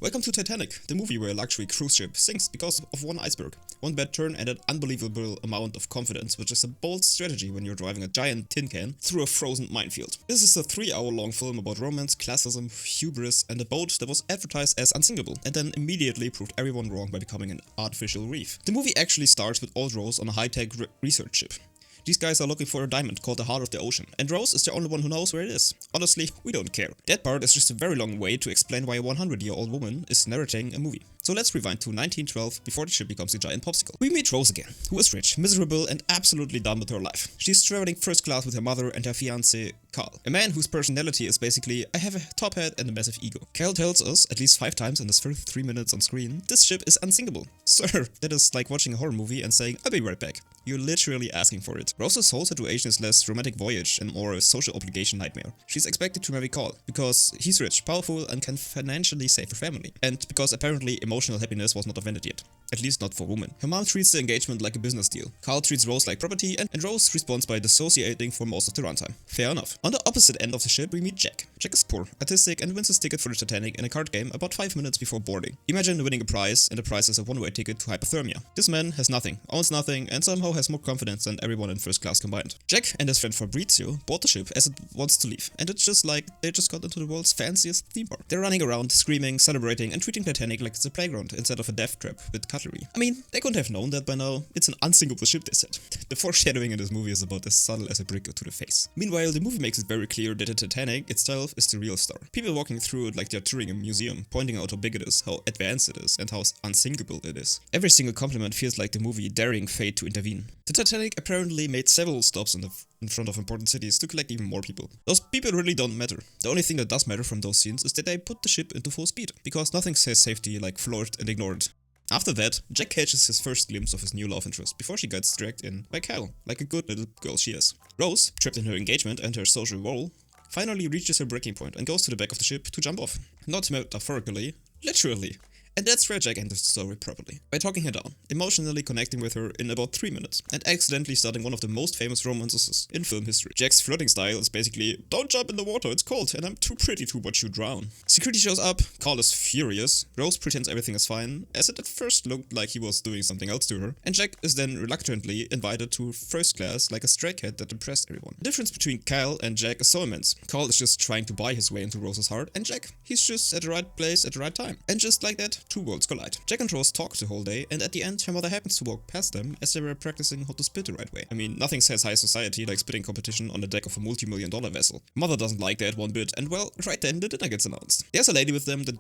Welcome to Titanic, the movie where a luxury cruise ship sinks because of one iceberg, one bad turn and an unbelievable amount of confidence, which is a bold strategy when you're driving a giant tin can through a frozen minefield. This is a 3-hour-long film about romance, classism, hubris and a boat that was advertised as Unsinkable and then immediately proved everyone wrong by becoming an artificial reef. The movie actually starts with old Rose on a high-tech research ship. These guys are looking for a diamond called the heart of the ocean, and Rose is the only one who knows where it is. Honestly, we don't care. That part is just a very long way to explain why a 100-year-old woman is narrating a movie. So let's rewind to 1912, before the ship becomes a giant popsicle. We meet Rose again, who is rich, miserable and absolutely done with her life. She's traveling first class with her mother and her fiancé, Carl. A man whose personality is basically, I have a top hat and a massive ego. Carl tells us, at least 5 times in his first 3 minutes on screen, this ship is unsinkable. Sir, that is like watching a horror movie and saying, I'll be right back. You're literally asking for it. Rose's whole situation is less romantic voyage and more a social obligation nightmare. She's expected to marry Carl, because he's rich, powerful and can financially save her family. And because apparently emotional happiness was not invented yet. At least not for women. Her mom treats the engagement like a business deal. Carl treats Rose like property and Rose responds by dissociating for most of the runtime. Fair enough. On the opposite end of the ship we meet Jack. Jack is poor, artistic and wins his ticket for the Titanic in a card game about 5 minutes before boarding. Imagine winning a prize and the prize is a one-way ticket to hypothermia. This man has nothing, owns nothing and somehow has more confidence than everyone in first class combined. Jack and his friend Fabrizio board the ship as it wants to leave and it's just like they just got into the world's fanciest theme park. They're running around, screaming, celebrating and treating Titanic like it's a playground instead of a death trap with cutlery. I mean, they couldn't have known that by now. It's an unsinkable ship, they said. The foreshadowing in this movie is about as subtle as a brick to the face. Meanwhile, the movie makes it very clear that the Titanic itself is the real star. People walking through it like they're touring a museum, pointing out how big it is, how advanced it is, and how unsinkable it is. Every single compliment feels like the movie daring fate to intervene. The Titanic apparently made several stops in front of important cities to collect even more people. Those people really don't matter. The only thing that does matter from those scenes is that they put the ship into full speed, because nothing says safety like floor it and ignore it. After that, Jack catches his first glimpse of his new love interest before she gets dragged in by Cal, like a good little girl she is. Rose, trapped in her engagement and her social role, finally reaches her breaking point and goes to the back of the ship to jump off. Not metaphorically, literally. And that's where Jack enters the story properly, by talking her down, emotionally connecting with her in about 3 minutes, and accidentally starting one of the most famous romances in film history. Jack's flirting style is basically, don't jump in the water, it's cold, and I'm too pretty to watch you drown. Security shows up, Carl is furious, Rose pretends everything is fine, as it at first looked like he was doing something else to her, and Jack is then reluctantly invited to first class like a stray cat that impressed everyone. The difference between Kyle and Jack is so immense. Carl is just trying to buy his way into Rose's heart, and Jack, he's just at the right place at the right time. And just like that, 2 worlds collide. Jack and Rose talk the whole day, and at the end, her mother happens to walk past them as they were practicing how to spit the right way. I mean, nothing says high society like spitting competition on the deck of a multi-million-dollar vessel. Mother doesn't like that one bit, and well, right then the dinner gets announced. There's a lady with them that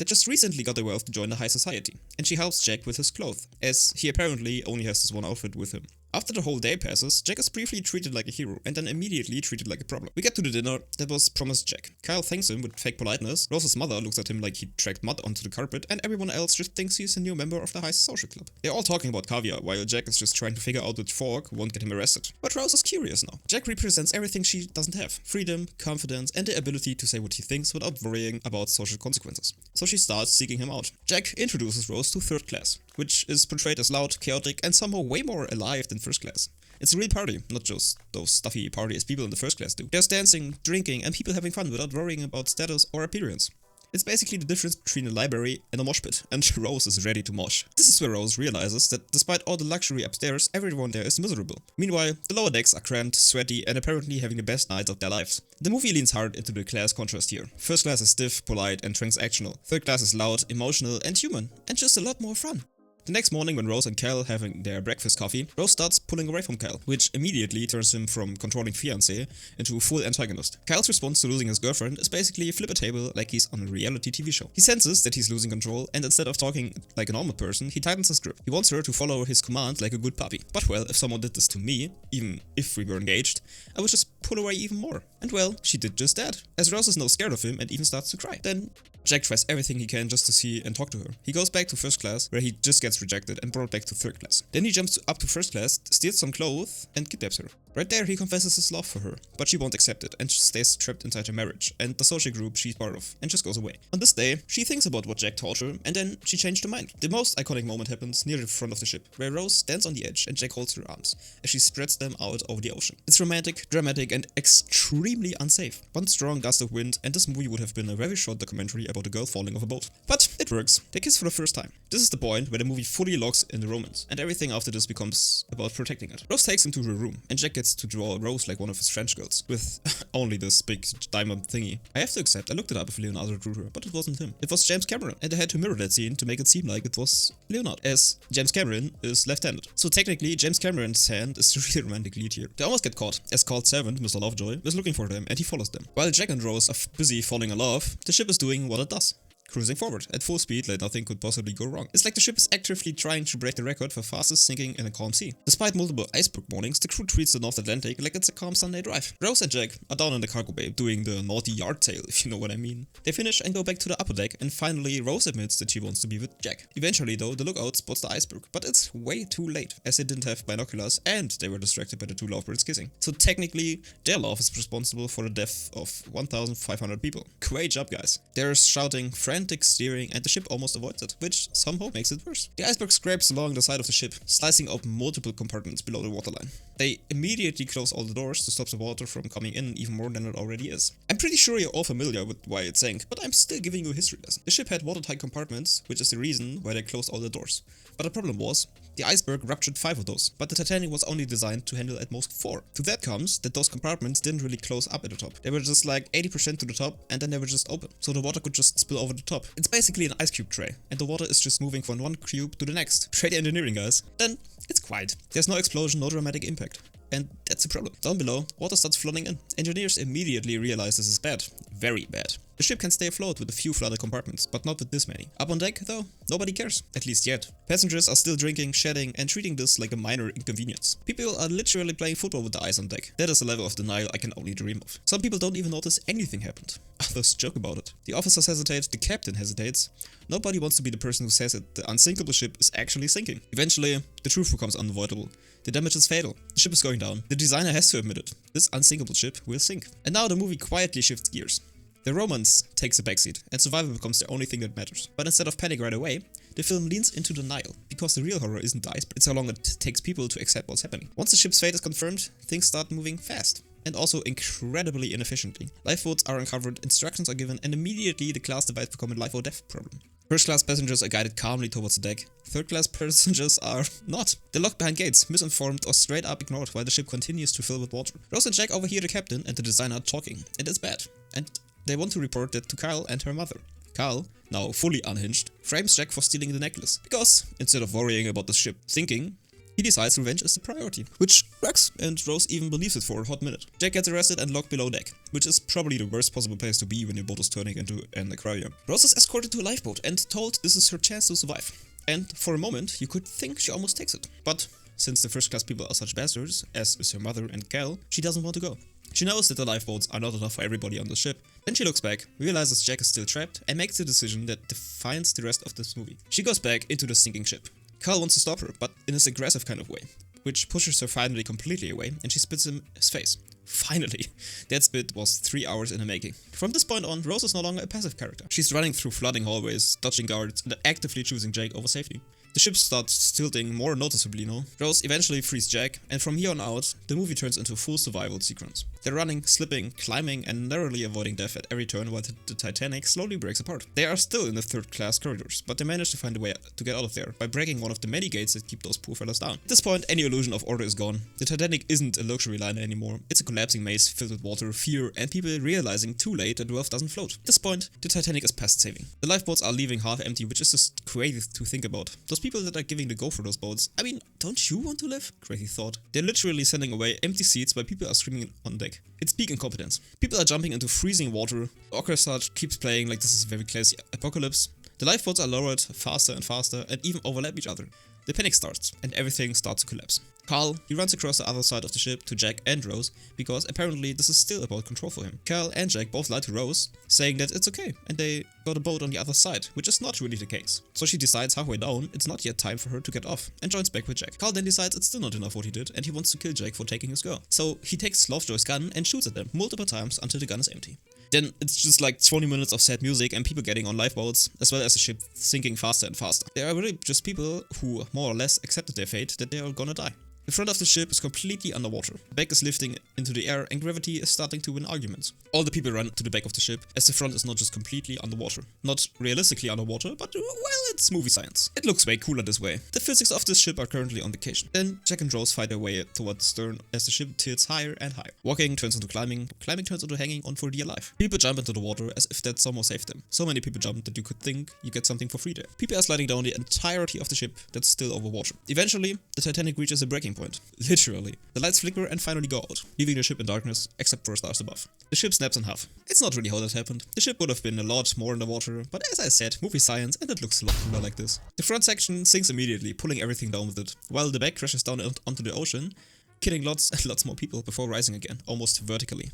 just recently got the wealth to join the high society, and she helps Jack with his clothes, as he apparently only has this one outfit with him. After the whole day passes, Jack is briefly treated like a hero, and then immediately treated like a problem. We get to the dinner that was promised Jack. Kyle thanks him with fake politeness, Rose's mother looks at him like he tracked mud onto the carpet, and everyone else just thinks he's a new member of the high social club. They're all talking about caviar, while Jack is just trying to figure out which fork won't get him arrested. But Rose is curious now. Jack represents everything she doesn't have. Freedom, confidence, and the ability to say what he thinks without worrying about social consequences. So she starts seeking him out. Jack introduces Rose to third class, which is portrayed as loud, chaotic, and somehow way more alive than first class. It's a real party, not just those stuffy parties people in the first class do. There's dancing, drinking, and people having fun without worrying about status or appearance. It's basically the difference between a library and a mosh pit, and Rose is ready to mosh. This is where Rose realizes that despite all the luxury upstairs, everyone there is miserable. Meanwhile, the lower decks are cramped, sweaty, and apparently having the best nights of their lives. The movie leans hard into the class contrast here. First class is stiff, polite, and transactional. Third class is loud, emotional, and human, and just a lot more fun. The next morning when Rose and Cal having their breakfast coffee, Rose starts pulling away from Cal, which immediately turns him from controlling fiancé into a full antagonist. Kyle's response to losing his girlfriend is basically flip a table like he's on a reality TV show. He senses that he's losing control, and instead of talking like a normal person, he tightens his grip. He wants her to follow his command like a good puppy. But well, if someone did this to me, even if we were engaged, I would just pull away even more. And well, she did just that, as Rose is now scared of him and even starts to cry. Then Jack tries everything he can just to see and talk to her. He goes back to first class, where he just gets rejected and brought back to third class. Then he jumps up to first class, steals some clothes, and kidnaps her. Right there, he confesses his love for her, but she won't accept it and she stays trapped inside her marriage and the social group she's part of and just goes away. On this day, she thinks about what Jack told her and then she changed her mind. The most iconic moment happens near the front of the ship, where Rose stands on the edge and Jack holds her arms as she spreads them out over the ocean. It's romantic, dramatic and extremely unsafe. One strong gust of wind and this movie would have been a very short documentary about a girl falling off a boat. But it works. They kiss for the first time. This is the point where the movie fully locks in the romance, and everything after this becomes about protecting it. Rose takes him to her room, and Jack gets to draw Rose like one of his French girls, with only this big diamond thingy. I have to accept, I looked it up if Leonardo drew her, but it wasn't him. It was James Cameron, and I had to mirror that scene to make it seem like it was Leonardo, as James Cameron is left-handed. So technically, James Cameron's hand is the really romantic lead here. They almost get caught, as Carl's servant, Mr. Lovejoy, is looking for them, and he follows them. While Jack and Rose are busy falling in love, the ship is doing what it does. Cruising forward at full speed like nothing could possibly go wrong. It's like the ship is actively trying to break the record for fastest sinking in a calm sea. Despite multiple iceberg warnings, the crew treats the North Atlantic like it's a calm Sunday drive. Rose and Jack are down in the cargo bay doing the naughty yard tail, if you know what I mean. They finish and go back to the upper deck, and finally Rose admits that she wants to be with Jack. Eventually though, the lookout spots the iceberg, but it's way too late, as they didn't have binoculars and they were distracted by the two lovebirds kissing. So technically, their love is responsible for the death of 1,500 people. Great job, guys. They're shouting, frantic steering, and the ship almost avoids it, which somehow makes it worse. The iceberg scrapes along the side of the ship, slicing open multiple compartments below the waterline. They immediately close all the doors to stop the water from coming in even more than it already is. I'm pretty sure you're all familiar with why it sank, but I'm still giving you a history lesson. The ship had watertight compartments, which is the reason why they closed all the doors. But the problem was, the iceberg ruptured 5 of those, but the Titanic was only designed to handle at most 4. To that comes that those compartments didn't really close up at the top. They were just like 80% to the top, and then they were just open, so the water could just spill over the top. It's basically an ice cube tray, and the water is just moving from one cube to the next. Great engineering, guys. Then it's quiet. There's no explosion, no dramatic impact. And that's the problem. Down below, water starts flooding in. Engineers immediately realize this is bad. Very bad. The ship can stay afloat with a few flooded compartments, but not with this many. Up on deck, though, nobody cares. At least yet. Passengers are still drinking, shedding, and treating this like a minor inconvenience. People are literally playing football with the ice on deck. That is a level of denial I can only dream of. Some people don't even notice anything happened. Others joke about it. The officers hesitate, the captain hesitates. Nobody wants to be the person who says that the unsinkable ship is actually sinking. Eventually, the truth becomes unavoidable. The damage is fatal. The ship is going down. The designer has to admit it. This unsinkable ship will sink. And now the movie quietly shifts gears. The romance takes a backseat, and survival becomes the only thing that matters. But instead of panic right away, the film leans into denial, because the real horror isn't the iceberg, it's how long it takes people to accept what's happening. Once the ship's fate is confirmed, things start moving fast. And also incredibly inefficiently. Lifeboats are uncovered, instructions are given, and immediately the class divides become a life or death problem. First class passengers are guided calmly towards the deck. Third class passengers are not. They're locked behind gates, misinformed or straight up ignored while the ship continues to fill with water. Rose and Jack overhear the captain and the designer talking, and it's bad. And they want to report that to Kyle and her mother. Kyle, now fully unhinged, frames Jack for stealing the necklace. Because, instead of worrying about the ship sinking, he decides revenge is the priority, which works, and Rose even believes it for a hot minute. Jack gets arrested and locked below deck, which is probably the worst possible place to be when your boat is turning into an aquarium. Rose is escorted to a lifeboat and told this is her chance to survive. And for a moment, you could think she almost takes it. But since the first class people are such bastards, as is her mother and Cal, she doesn't want to go. She knows that the lifeboats are not enough for everybody on the ship. Then she looks back, realizes Jack is still trapped, and makes a decision that defines the rest of this movie. She goes back into the sinking ship. Carl wants to stop her, but in his aggressive kind of way, which pushes her finally completely away, and she spits him his face. Finally! That spit was 3 hours in the making. From this point on, Rose is no longer a passive character. She's running through flooding hallways, dodging guards, and actively choosing Jake over safety. The ship starts tilting more noticeably now. Rose eventually frees Jack, and from here on out, the movie turns into a full survival sequence. They're running, slipping, climbing, and narrowly avoiding death at every turn while the Titanic slowly breaks apart. They are still in the third class corridors, but they manage to find a way to get out of there by breaking one of the many gates that keep those poor fellas down. At this point, any illusion of order is gone. The Titanic isn't a luxury liner anymore. It's a collapsing maze filled with water, fear, and people realizing too late that wealth doesn't float. At this point, the Titanic is past saving. The lifeboats are leaving half empty, which is just crazy to think about. Those people that are giving the go for those boats, I mean, don't you want to live? Crazy thought. They're literally sending away empty seats while people are screaming on deck. It's peak incompetence. People are jumping into freezing water. The orchestra keeps playing like this is a very classy apocalypse. The lifeboats are lowered faster and faster and even overlap each other. The panic starts, and everything starts to collapse. Carl, he runs across the other side of the ship to Jack and Rose, because apparently this is still about control for him. Carl and Jack both lie to Rose, saying that it's okay, and they got a boat on the other side, which is not really the case. So she decides halfway down it's not yet time for her to get off, and joins back with Jack. Carl then decides it's still not enough what he did, and he wants to kill Jack for taking his girl. So he takes Lovejoy's gun and shoots at them multiple times until the gun is empty. Then it's just like 20 minutes of sad music and people getting on lifeboats, as well as the ship sinking faster and faster. They are really just people who more or less accepted their fate, that they are gonna die. The front of the ship is completely underwater. The back is lifting into the air and gravity is starting to win arguments. All the people run to the back of the ship, as the front is not just completely underwater. Not realistically underwater, but well, it's movie science. It looks way cooler this way. The physics of this ship are currently on vacation. Then Jack and Rose fight their way toward the stern as the ship tilts higher and higher. Walking turns into climbing, climbing turns into hanging on for dear life. People jump into the water as if that somehow saved them. So many people jump that you could think you get something for free there. People are sliding down the entirety of the ship that's still over water. Eventually, the Titanic reaches a breaking point. Literally. The lights flicker and finally go out, leaving the ship in darkness, except for stars above. The ship snaps in half. It's not really how that happened. The ship would have been a lot more in the water, but as I said, movie science, and it looks a lot cooler like this. The front section sinks immediately, pulling everything down with it, while the back crashes down onto the ocean, killing lots and lots more people before rising again, almost vertically.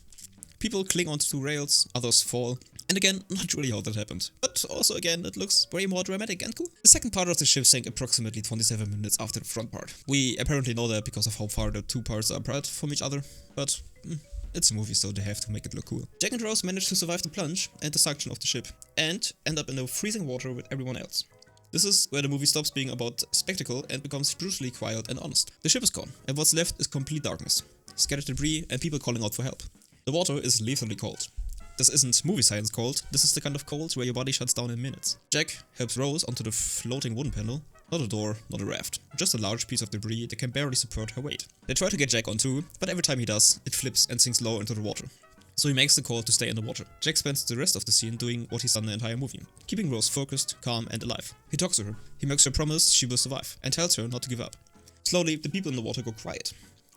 People cling onto rails, others fall, and again, not really how that happened. But also again, it looks way more dramatic and cool. The second part of the ship sank approximately 27 minutes after the front part. We apparently know that because of how far the two parts are apart from each other, but it's a movie, so they have to make it look cool. Jack and Rose manage to survive the plunge and the suction of the ship, and end up in the freezing water with everyone else. This is where the movie stops being about spectacle and becomes brutally quiet and honest. The ship is gone, and what's left is complete darkness, scattered debris, and people calling out for help. The water is lethally cold. This isn't movie science cold, this is the kind of cold where your body shuts down in minutes. Jack helps Rose onto the floating wooden panel. Not a door, not a raft, just a large piece of debris that can barely support her weight. They try to get Jack on too, but every time he does, it flips and sinks low into the water. So he makes the call to stay in the water. Jack spends the rest of the scene doing what he's done the entire movie, keeping Rose focused, calm and alive. He talks to her, he makes her promise she will survive, and tells her not to give up. Slowly, the people in the water go quiet.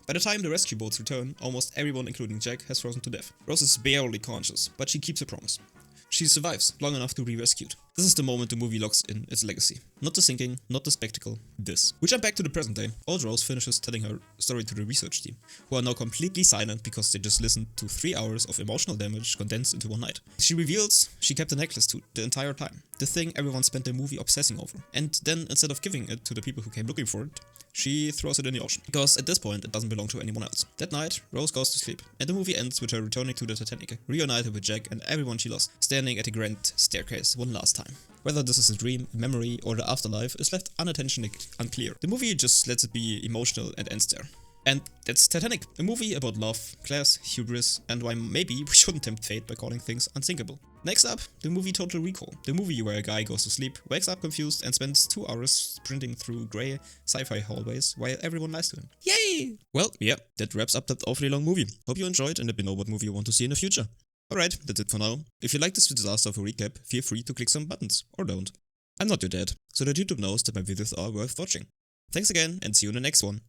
By the time the rescue boats return, almost everyone, including Jack, has frozen to death. Rose is barely conscious, but she keeps her promise. She survives long enough to be rescued. This is the moment the movie locks in its legacy. Not the sinking, not the spectacle, this. We jump back to the present day. Old Rose finishes telling her story to the research team, who are now completely silent because they just listened to 3 hours of emotional damage condensed into one night. She reveals she kept the necklace too the entire time, the thing everyone spent the movie obsessing over. And then, instead of giving it to the people who came looking for it, she throws it in the ocean, because at this point it doesn't belong to anyone else. That night, Rose goes to sleep, and the movie ends with her returning to the Titanic, reunited with Jack and everyone she lost, standing at the grand staircase one last time. Whether this is a dream, a memory, or the afterlife is left unintentionally unclear. The movie just lets it be emotional and ends there. And that's Titanic, a movie about love, class, hubris, and why maybe we shouldn't tempt fate by calling things unsinkable. Next up, the movie Total Recall, the movie where a guy goes to sleep, wakes up confused, and spends 2 hours sprinting through grey sci-fi hallways while everyone lies to him. Yay! Well, yeah, that wraps up that awfully long movie. Hope you enjoyed and let me know what movie you want to see in the future. Alright, that's it for now. If you like this disaster of a recap, feel free to click some buttons, or don't. I'm not your dad, so that YouTube knows that my videos are worth watching. Thanks again, and see you in the next one.